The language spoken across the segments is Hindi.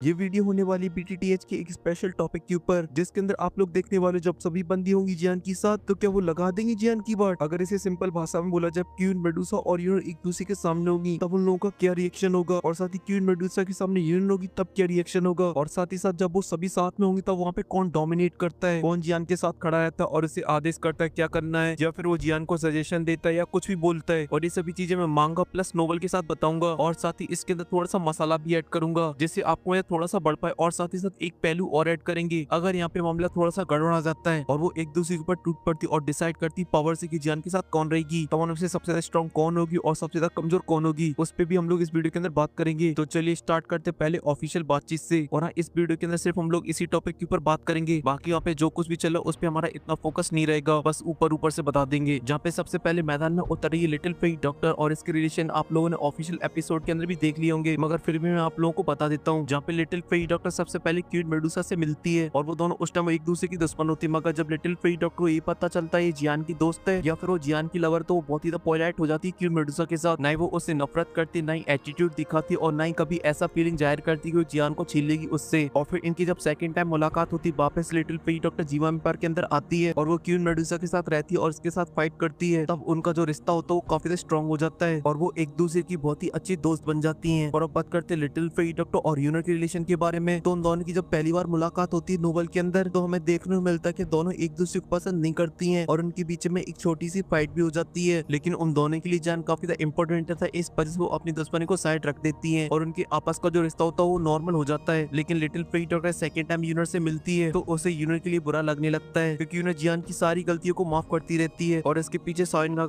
ये वीडियो होने वाली बीटीटीएच के एक स्पेशल टॉपिक के ऊपर, जिसके अंदर आप लोग देखने वाले जब सभी बंदी होंगी जियान के साथ, तो क्या वो लगा देंगी जियान की बात। अगर इसे सिंपल भाषा में बोला जाए, क्यून मेडुसा और यूनियन एक दूसरे के सामने होगी तब उन लोगों का क्या रिएक्शन होगा, और साथ ही क्यून मेडुसा के सामने यूनियन होगी तब क्या रिएक्शन होगा, और साथ ही साथ जब वो सभी साथ में होंगी तब वहाँ पे कौन डोमिनेट करता है, कौन जियान के साथ खड़ा रहता है और उसे आदेश करता है क्या करना है, या फिर वो जियान को सजेशन देता है या कुछ भी बोलता है। और ये सभी चीजें मैं मांगा प्लस नोवेल के साथ बताऊंगा, और साथ ही इसके अंदर थोड़ा सा मसाला भी ऐड करूंगा जिससे आपको यह थोड़ा सा बढ़ पाए, और साथ ही साथ एक पहलू और ऐड करेंगे अगर यहाँ पे मामला थोड़ा सा गड़बड़ा जाता है और वो एक दूसरे के ऊपर टूट पड़ती और डिसाइड करती पावर से कि जियान के साथ कौन रहेगी, तमाम से सबसे ज्यादा स्ट्रॉन्ग कौन होगी और सबसे ज्यादा कमजोर कौन होगी, उस पे भी हम लोग इस वीडियो के अंदर बात करेंगे। तो चलिए स्टार्ट करते पहले ऑफिशियल बातचीत से। और हाँ, इस वीडियो के अंदर सिर्फ हम लोग इसी टॉपिक के ऊपर बात करेंगे, बाकी यहाँ पे जो कुछ भी चला उस पे हमारा इतना फोकस नहीं रहेगा, बस ऊपर ऊपर से बता देंगे। जहाँ पे सबसे पहले मैदान में उतर रही है लिटिल फेई डॉक्टर, और इसके रिलेशन आप लोगों ने ऑफिशियल एपिसोड के अंदर भी देख लिए होंगे, मगर फिर भी मैं आप लोगों को बता देता हूँ। जहाँ पे लिटिल फेई डॉक्टर सबसे पहले क्यूट मेडुसा से मिलती है और वो दोनों उस टाइम एक दूसरे की दुश्मन होती है, मगर जब लिटिल फेई डॉक्टर को ये पता चलता है जियान की दोस्त है या फिर वो जियान की लवर, तो वो बहुत ही पोलाइट हो जाती है क्यूट मेडुसा के साथ। ना ही वो उससे नफरत करती, ना ही एटीट्यूड दिखाती और ना ही कभी ऐसा फीलिंग जाहिर करती कि वो जियान को छीन लेगी उससे। और फिर इनकी जब सेकंड टाइम मुलाकात होती, वापस लिटिल फेई डॉक्टर जीवा एम्पायर के अंदर आती है और वो क्यूट मेडुसा के साथ रहती है और उसके साथ फाइट करती है, तब उनका जो रिश्ता होता है वो काफी स्ट्रॉन्ग हो जाता है और वो एक दूसरे की बहुत ही अच्छी दोस्त बन जाती है। और अब बात करते हैं लिटिल फेई डॉक्टर और यूनिट के रिलेशन के बारे में, तो उन दोनों की जब पहली बार मुलाकात होती है नोवेल के अंदर, तो हमें देखने को मिलता है कि दोनों एक दूसरे को पसंद नहीं करती हैं और उनके बीच में एक छोटी सी फाइट भी हो जाती है। लेकिन उन दोनों के लिए जान काफी ज्यादा इंपॉर्टेंट था, इस वजह से वो अपनी दुश्मनी को साइड रख देती है और उनके आपस का जो रिश्ता होता है वो नॉर्मल हो जाता है। लेकिन little Fei doctor second time unit से मिलती है तो उसे यूनिट के लिए बुरा लगने लगता है, क्योंकि यूनिट जियान की सारी गलतियों को माफ करती रहती है और इसके पीछे साइनगा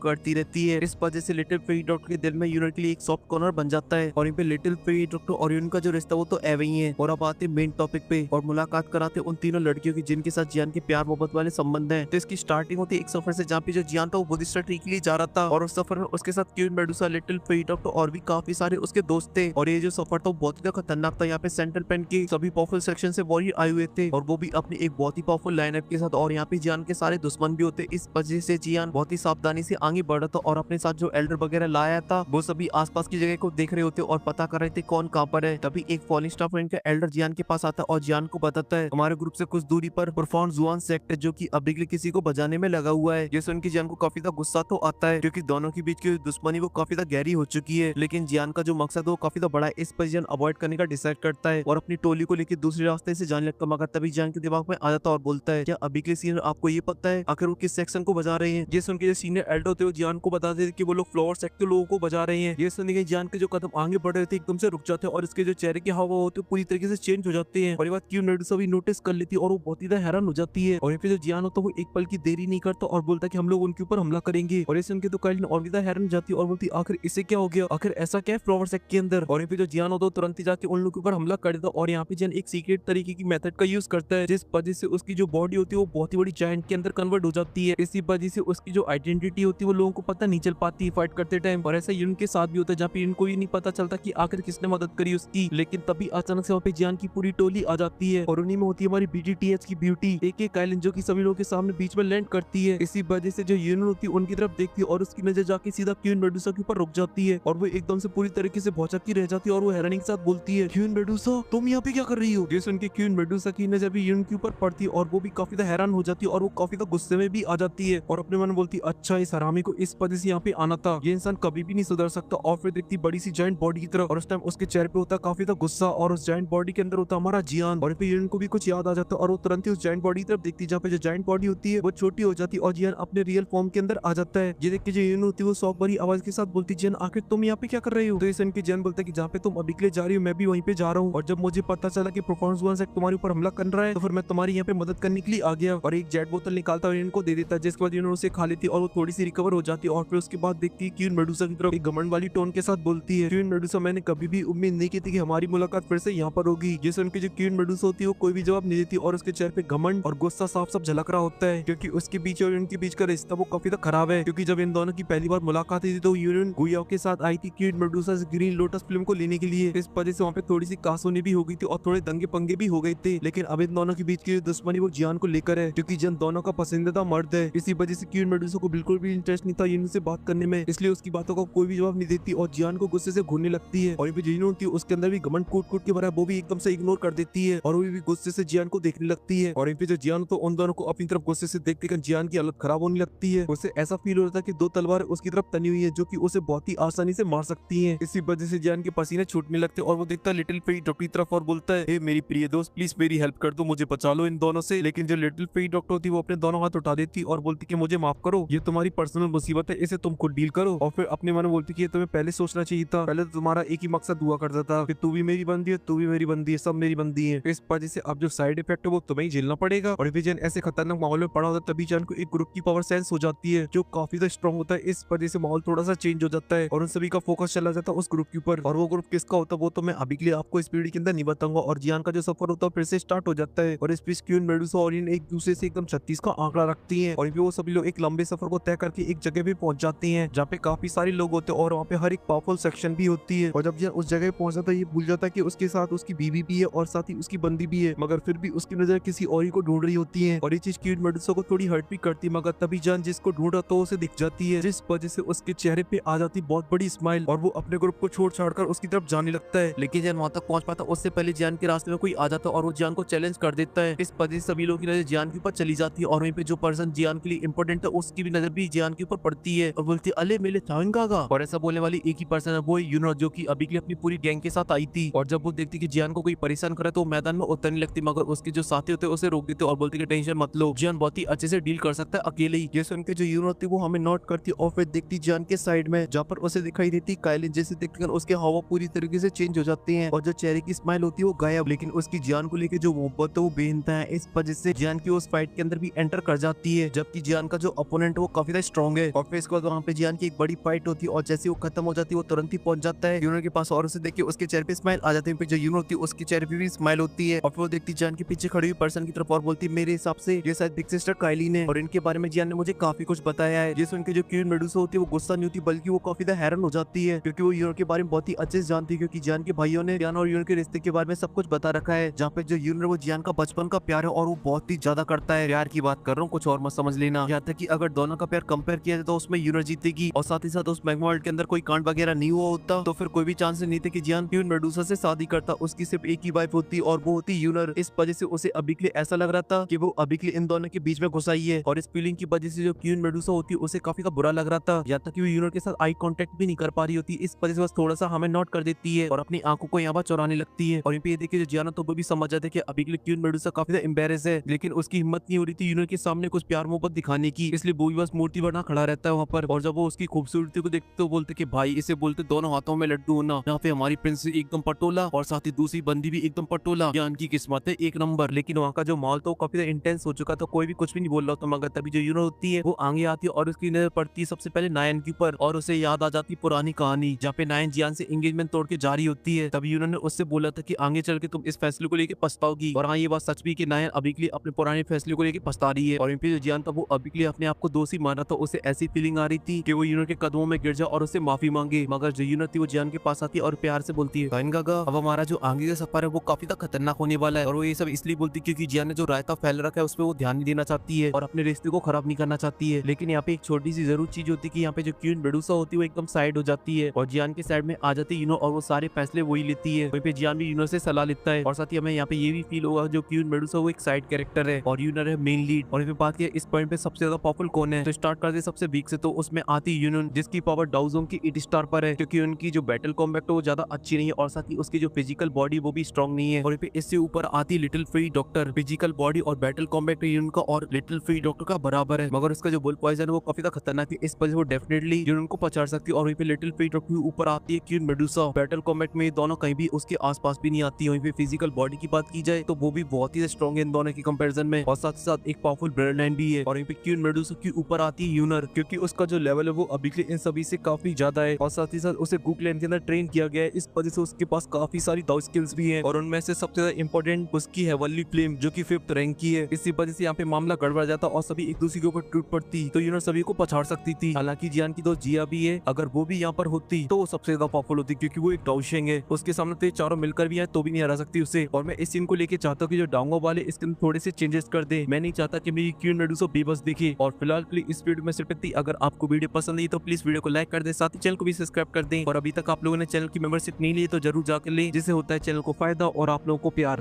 करती रहती है। इस वजह से लिटिल फेई डॉक्टर के दिल में यूनिट के लिए एक सॉफ्ट कॉर्नर बन जाता है। और यहाँ पे लिटिल फेई डॉक्टर और यूनिट का जो रिश्ता वो तो एवे ही है। और अब आते मेन टॉपिक पे और मुलाकात कराते उन तीनों लड़कियों की जिनके साथ जियान के प्यार मोहब्बत वाले संबंध हैं। तो इसकी स्टार्टिंग होती है एक सफर से, जहाँ पे जो जियान था वो बुद्धिस्ट ट्री के लिए जा रहा था और उस सफर में उसके साथ Queen Medusa, little Fei doctor और भी काफी सारे उसके दोस्त थे। और ये जो सफर था वो बहुत ही खतरनाक था। यहाँ पे सेंट्रल पेन के सभी पावरफुल सेक्शन से वॉरियर आए हुए थे और वो भी अपनी एक बहुत ही पावरफुल लाइनअप के साथ, और यहाँ पे जियान के सारे दुश्मन भी होते। इस वजह से जियान बहुत ही सावधानी से आगे बढ़ रहा था और अपने साथ जो एल्डर वगैरह लाया था वो सभी आसपास की जगह को देख रहे होते और पता कर रहे थे कौन कहाँ पर है। तभी एक फॉलिंग स्टार इनका एल्डर जियान के पास आता है और जियान को बताता है हमारे ग्रुप से कुछ दूरी पर परफॉर्म जुआन सेक्ट जो कि अभी के लिए किसी को बजाने में लगा हुआ है। जैसे उनकी जियान को काफी ज्यादा गुस्सा तो आता है क्योंकि दोनों के बीच की दुश्मनी वो काफी ज्यादा गहरी हो चुकी है, लेकिन जियान का जो मकसद है वो काफी ज्यादा बड़ा है। इस पर जियान अवॉइड करने का डिसाइड करता है और अपनी टोली को लेकर दूसरे रास्ते से जाने लगता, मगर तभी जियान के दिमाग में आ जाता और बोलता है क्या अभी के सीनियर आपको ये पता है आखिर वो किस सेक्शन को बजा रहे हैं। जैसे उनके जो सीनियर एल्डर होते हैं जियान को बता देते कि वो लोग फ्लोर सेक्टर लोगों को बजा रहे हैं। ये सुन के जियान के जो कदम आगे बढ़ रहे थे एकदम से रुक जाते हैं और इसके जो चेहरे के हाव होते हैं पूरी तरीके से चेंज हो जाते हैं। और ये बात क्यों मेडुसा भी नोटिस कर लेती है और वो बहुत ही हैरान हो जाती है। और यहाँ पे जो जियान होता है वो एक पल की देरी नहीं करता और बोलता है कि हम लोग उनके ऊपर हमला करेंगे। और ऐसे उनके तो काइलिन और भी हैरान हो जाती है और बोलती आखिर इसे क्या हो गया, आखिर ऐसा क्या है फ्लावर सेक्ट के अंदर। और यहाँ पे जो जियान होता है तुरंत ही जाके उन लोगों के ऊपर हमला कर देता और यहाँ पे जियान एक सीक्रेट तरीके की मेथड का यूज करता है जिस वजह से उसकी जो बॉडी होती है वो बहुत ही बड़ी जायंट के अंदर कन्वर्ट हो जाती है। इसी वजह से उसकी जो आइडेंटिटी होती है वो लोगों को पता नहीं चल पाती फाइट करते टाइम। और ऐसा यूनिट के साथ भी होता है जहाँ पे इनको ही नहीं पता चलता कि आखिर किसने मदद करी उसकी। लेकिन तभी अचानक से वहाँ पे जियान की पूरी टोली आ जाती है और उन्हीं में होती है हमारी बीटीटीएच की ब्यूटी एक काइलिन जो कि सभी लोगों के सामने बीच में लैंड करती है। इसी वजह से जो यूनिट होती है उनकी तरफ देखती है और उसकी नजर जाके सीधा क्यून मेडुसा के ऊपर रुक जाती है और वो एकदम से पूरी तरीके से भौचक्की रह जाती है और वो हैरानी के साथ बोलती है क्यून मेडुसा तुम यहाँ पे क्या कर रही हो। जैसे उनके क्यून मेडुसा की नजर भी यूनिट के ऊपर पड़ती है और वो भी काफी हैरान हो जाती है और वो काफी गुस्से में भी आ जाती है और अपने मन में बोलती अच्छा इस हरामी को इस वजह से यहाँ पे आना था, ये इंसान कभी भी नहीं सुधर सकता। और फिर देखती बड़ी सी जायंट बॉडी की तरफ और उस टाइम उसके चेहरे पे होता काफी गुस्सा और उस जायंट बॉडी के अंदर होता हमारा जियान। और फिर यूनिट को भी कुछ याद आ जाता और वो तुरंत ही उस जायंट बॉडी की तरफ देखती जहाँ पे जो जायंट बॉडी होती है वो छोटी हो जाती है और जियान अपने रियल फॉर्म के अंदर आ जाता है। ये देख के जो यूनिट होती है वो शौक भरी आवाज के साथ बोलती जियान आखिर तुम यहाँ पे क्या कर रही हो। तो इस इनकी जियान बोलता है कि जहाँ पे तुम अभी के लिए जा रही हो मैं भी वहीं पे जा रहा हूँ और जब मुझे पता चला कि परफॉर्मेंस वन सेक्ट तुम्हारे ऊपर हमला कर रहा है तो फिर मैं तुम्हारी यहाँ पे मदद करने के लिए आ गया। और एक जेट बोतल निकालता और इनको दे देता है जिसके बाद इन्होंने उसे खा लेती और वो थोड़ी सी रिकवर हो जाती है। और फिर उसके बाद देखती है क्यून मेडुसा की तरफ एक घमंड वाली टोन के साथ बोलती है क्यून मेडुसा मैंने कभी भी उम्मीद नहीं की थी कि हमारी मुलाकात फिर से यहाँ पर होगी। जैसे उनकी जो क्यून मेडुसा होती है वो कोई भी जवाब नहीं देती और उसके चेहरे पे घमंड और गुस्सा साफ साफ झलक रहा होता है क्योंकि उसके बीच और इनके बीच का रिश्ता वो काफी खराब है। क्योंकि जब इन दोनों की पहली बार मुलाकात हुई थी तो यूनियन गुयाओ के साथ आई थी क्यून मेडुसा से ग्रीन लोटस फिल्म को लेने के लिए। इस वजह से वहाँ पे थोड़ी सी कासुनी भी हो गई थी और थोड़े दंगे पंगे भी हो गए थे। लेकिन अब इन दोनों के बीच की दुश्मनी वो जियान को लेकर है क्योंकि जियान दोनों का पसंदीदा मर्द है। इसी वजह से क्यून मेडुसा को बिल्कुल भी इंटरेस्ट नहीं था यूनियन से बात करने में, इसलिए उसकी बातों का कोई भी जवाब नहीं देती और जियान को गुस्से से घूरने लगती है। और जिन होती है उसके अंदर भी घमंड जियान कूट कूट के भरा वो भी एकदम से इग्नोर कर देती है और वो भी गुस्से से जियान को देखने लगती है। और इन पे जो जियान तो उन दोनों को अपनी तरफ गुस्से से देख देकर जियान की हालत खराब होने लगती है। उसे ऐसा फील हो रहा था कि दो तलवार उसकी तरफ तनी हुई है जो कि उसे बहुत ही आसानी से मार सकती है। इसी वजह से जियान के पसीने छूटने लगते और वो देखता है लिटिल फेई डॉक्टर की तरफ और बोलता है, मेरी प्रिय दोस्त प्लीज मेरी हेल्प कर दो, मुझे बचा लो इन दोनों से। लेकिन जो लिटिल फेई डॉक्टर होती है वो अपने दोनों हाथ उठा देती और बोलती कि मुझे माफ करो, ये तुम्हारी पर्सनल मुसीबत है, इसे तुम खुद डील करो। और फिर अपने मन में बोलती कि ये तुम्हें पहले सोचना चाहिए था, पहले तो तुम्हारा एक ही मकसद हुआ करता था कि तू भी मेरी बंदी है, तू भी मेरी बंदी है, सब मेरी बंदी है। इस वजह से अब जो साइड इफेक्ट है वो तुम्हें ही झेलना पड़ेगा। और विजन ऐसे खतरनाक माहौल में पड़ा होता है तभी जान को एक ग्रुप की पावर सेंस हो जाती है जो काफी ज्यादा स्ट्रॉन्ग होता है। इस वजह से माहौल थोड़ा सा चेंज हो जाता है और उन सभी का फोकस चला जाता है उस ग्रुप के ऊपर। और वो ग्रुप किसका होता है वो तो मैं अभी के लिए आपको इस वीडियो के अंदर नहीं बताऊंगा। और जियान का जो सफर होता है फिर से स्टार्ट हो जाता है और इस बीच क्यून, मेडुसा और इन एक दूसरे से एकदम 36 का आंकड़ा रखती है और वो सभी लोग एक लंबे सफर को तय करके एक जगह पे पहुंच जाते हैं जहाँ पे काफी सारे लोग होते हैं और वहाँ पे हर एक पावरफुल सेक्शन भी होती है। और जब जियान उस जगह पहुंच जाता है ये भूल जाता है कि उसके साथ उसकी बीवी भी है और साथ ही उसकी बंदी भी है, मगर फिर भी उसकी नजर किसी और ही को ढूंढ रही होती है। और ये चीज क्यून मेडुसा को थोड़ी हर्ट भी करती है, मगर तभी जान जिसको ढूंढ रहा तो उसे दिख जाती है, जिस वजह से उसके चेहरे पे आ जाती बहुत बड़ी स्माइल और वो अपने ग्रुप को छोड़ छाड़ कर उसकी तरफ जाने लगता है। लेकिन जब वहां तक पहुंच पाता उससे पहले जियान के रास्ते में कोई आ जाता और वो जियान को चैलेंज कर देता है। इस वजह से सभी लोगों की नजर जियान के ऊपर चली जाती है और वहीं पे जो पर्सन जियान के लिए इंपॉर्टेंट है उसकी भी नजर भी जियान के ऊपर पड़ती है और बोलती है, अले मेरे चांगागा। और ऐसा बोलने वाली एक ही पर्सन है वो यूनो, जो कि अभी के लिए अपनी पूरी गैंग के साथ आई थी। और जब वो देखती कि जियान को कोई परेशान करे तो मैदान में उतरने लगती, मगर उसके जो साथी होते हैं उसे रोक देते और बोलते कि टेंशन मत लो, जियान बहुत ही अच्छे से डील कर सकता है अकेले ही। ये सुन के जो यूनो होती है वो हमें नोट करती और फिर देखती जियान के साइड में जहाँ पर उसे दिखाई देती काइलिन, जैसे देखकर उसके हाव पूरी तरीके से चेंज हो जाते हैं और जो चेहरे की स्माइल होती है वो गायब। लेकिन उसकी जियान को लेकर जो मोहब्बत है वो बेनता है। इस वजह से जियान की उस फाइट के अंदर भी एंटर कर जाती है, जबकि जियान का जो अपोनेंट वो काफी स्ट्रॉन्ग है। और फिर इसके बाद वहाँ पे जियान की एक बड़ी फाइट होती है और जैसे वो खत्म हो जाती है वो तुरंत ही पहुंच जाता है यूनो के पास और उसे देख के उसके चेहरे पे स्माइल आ जाती है। फिर जो यूनो होती है उसके चेहरे पे भी स्माइल होती है और फिर वो देखती जियान के पीछे खड़ी हुई पर्सन की तरफ और बोलती है, मेरे हिसाब से ये शायद बिग सिस्टर काइलिन है और इनके बारे में जियान ने मुझे काफी कुछ बताया है। ये सुन के जो क्वीन मेडुसा होती है वो गुस्सा नहीं होती बल्कि वो काफी हैरान हो जाती है, क्योंकि वो यूनो के बारे में बहुत ही अच्छे से जानती है, क्योंकि जियान के भाइयों ने जियान और यूनो के रिश्ते के बारे में सब कुछ बता रखा है। जहाँ पे जो यूनो वो जियान का बचपन का प्यार है और वो बहुत ही ज्यादा करता है। प्यार की बात कर रहा हूँ, कुछ और मत समझ लेना। यहाँ तक कि अगर दोनों का प्यार कंपेयर किया जाए तो उसमें यूनो जीतेगी और साथ ही साथ उस मैग्मा वर्ल्ड के अंदर कोई कांड वगैरह नहीं हुआ होता तो फिर कोई भी चांस नहीं थे कि जियान क्वीन मेडुसा से शादी करता। उसकी सिर्फ एक ही वाइफ होती और वो होती यूनर। इस वजह से उसे अभी के लिए ऐसा लग रहा था कि वो अभी के लिए इन दोनों के बीच में घुसाई है और इस फीलिंग की वजह से जो क्वीन मेडुसा होती है उसे काफी का बुरा लग रहा था। यहाँ तक कि वो यूनर के साथ आई कांटेक्ट भी नहीं कर पा रही होती। इस वजह से बस थोड़ा सा हमें नोट कर देती है और अपनी आंखों को यहाँ पर चुराने लगती है। और ये देखिए जो जियान तो वो भी समझ जाते कि अभी के लिए क्वीन मेडुसा काफी एम्बेरेस है, लेकिन उसकी हिम्मत नहीं हो रही थी यूनर के सामने कुछ प्यार मोहब्बत दिखाने की, इसलिए वो भी बस मूर्ति बना खड़ा रहता है वहाँ पर। और जब वो उसकी खूबसूरती को देखते तो बोलते कि भाई इसे बोलते दोनों हाथों में लड्डू होना। यहाँ पे हमारी प्रिंसेस एकदम पटोला और साथ ही दूसरी बंदी भी एकदम पटोला। ज्ञान की किस्मत है एक नंबर। लेकिन वहाँ का जो माहौल तो काफी इंटेंस हो चुका था, कोई भी कुछ भी नहीं बोल रहा था, मगर तभी जो यूनो होती है वो आगे आती है और उसकी नजर पड़ती है सबसे पहले नायन के ऊपर और उसे याद आ जाती पुरानी कहानी जहाँ पे नायन जियान से एंगेजमेंट तोड़ के जारी होती है। तभी यूनो ने उससे बोला था कि आगे चल के तुम इस फैसले को लेकर पछताओगी। और हाँ ये बात सच भी कि नायन अभी के लिए अपने पुराने फैसले को लेकर पछता रही है। और इन पे जो जियान था वो अभी के लिए अपने आप को दोषी मान रहा था। उसे ऐसी फीलिंग आ रही थी कि वो यूनो के कदमों में गिर जाए और उससे माफी मांगे, मगर जो यूनो थी वो जियान के पास आती है और प्यार से बोलती है, अब हमारा जो आगे का सफर है वो काफी खतरनाक होने वाला है। और वो ये सब इसलिए बोलती है क्योंकि जियान ने जो रायता फैल रखा है उस पर वो ध्यान नहीं देना चाहती है और अपने रिश्ते को खराब नहीं करना चाहती है। लेकिन यहाँ पे एक छोटी सी जरूर चीज होती है कि यहाँ पे जो क्वीन मेडुसा होती है वो एकदम साइड हो जाती है और जियान के साइड में आ जाती है यूनो और वो सारे फैसले वही लेती है। वहीं पे जियान भी यूनो से सलाह लेता है और साथ ही हमें यहाँ पे ये भी फील होगा जो क्वीन मेडुसा वो एक साइड कैरेक्टर है और यूनो है मेन लीड। और फिर बात इस पॉइंट पे सबसे ज्यादा पावरफुल कौन है तो स्टार्ट करते सबसे वीक से, तो उसमें आती यूनो जिसकी पावर डाउजोंग की 8 स्टार पर है, क्योंकि उनकी जो बैटल कॉम्बैट है वो ज्यादा अच्छी नहीं है और साथ ही उसकी जो फिजिकल बॉडी वो भी स्ट्रॉन्ग नहीं है। और फिर इससे ऊपर आती little free doctor, physical body और बैटल कॉम्बैट उनका और लिटिल फ्री डॉक्टर का बराबर है, मगर उसका जो बुल पॉइजन है वो काफी खतरनाक है। इस वजह से वो डेफिनेटली यूनो को पछाड़ सकती है। और वहीं पे लिटिल फ्री डॉक्टर ऊपर आती है क्वीन मेडुसा। बैटल कॉम्बैट में दोनों कहीं भी उसके आसपास भी नहीं आती है। वहीं पे फिजिकल बॉडी की बात की जाए तो वो भी बहुत ही स्ट्रॉन्ग है इन दोनों की कंपैरिजन में और साथ ही साथ एक पावरफुल ब्लड लाइन भी है। और वहीं पे क्वीन मेडुसा के ऊपर आती है यूनर, क्योंकि उसका जो लेवल है वो अभी के लिए इन सभी से काफी ज्यादा है और साथ ही साथ उसे गुकलैंड के अंदर ट्रेन किया गया है। इस वजह से उसके पास काफी सारी दाव स्किल्स भी हैं और उनमें से सबसे ज्यादा इंपॉर्टेंट उसकी हेवनली फ्लेम जो कि 5th रैंक की है। इसी वजह से यहाँ पे मामला गड़बड़ जाता और सभी एक दूसरे के ऊपर टूट पड़ती तो यूनर सभी को पछाड़ सकती थी। हालांकि जियान की दोस्त जिया भी है, अगर वो भी यहाँ पर होती तो वो सबसे ज्यादा पावरफुल होती, क्योंकि वो एक डाउशेंग है। उसके सामने तो चारों मिलकर भी है तो भी नहीं हरा सकती उसे। और मैं इस सीन को लेके चाहता हूँ कि जो डांगो वाले इसके अंदर थोड़े से चेंजेस कर दे। मैं नहीं चाहता कि मेरी क्वीन मेडुसा बेबस दिखे। और फिलहाल के लिए इस वीडियो में सिर्फ इतनी। अगर आपको वीडियो पसंद आई तो प्लीज वीडियो को लाइक कर दे, साथ ही चैनल को भी सब्सक्राइब कर दें और अभी तक आप लोगों ने चैनल की मेंबरशिप नहीं ली तो जरूर जाकर लें, जिससे होता है चैनल को फायदा और आप लोगों को प्यार।